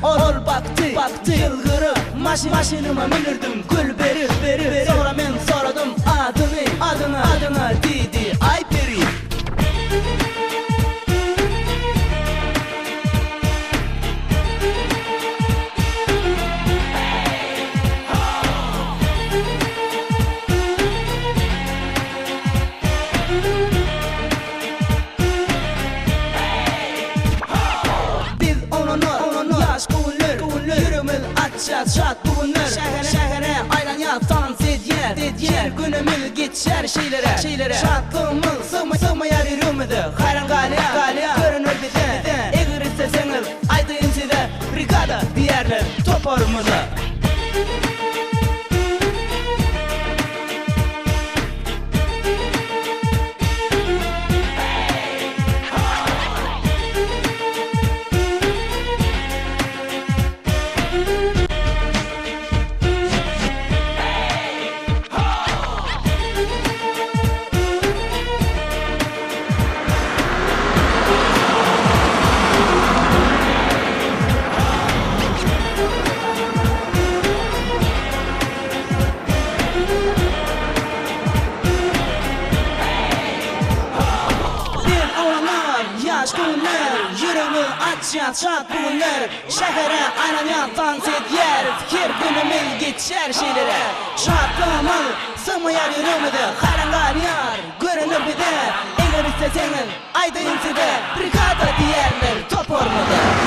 Ol baktı yılgırı Maşinıma minirdim gül beri Sonra men soradım adını dedi Ayperi. Şat bugünler şehre aylanyattan zedyer günümüz geçer şeylere şatlığımız sığmayar yürümüdü hayran galiya görünür bize eğer isteseniz aydın size brigada diyerler toparımızı. Yürümü şat bugünler şehre aylanyattan zedyer fikir günümüz geçer şeylere şatlığımız sığmayar yürümüdü hayran galiya görünür bize eğer isteseniz aydın size brigada diyerler toparımızı.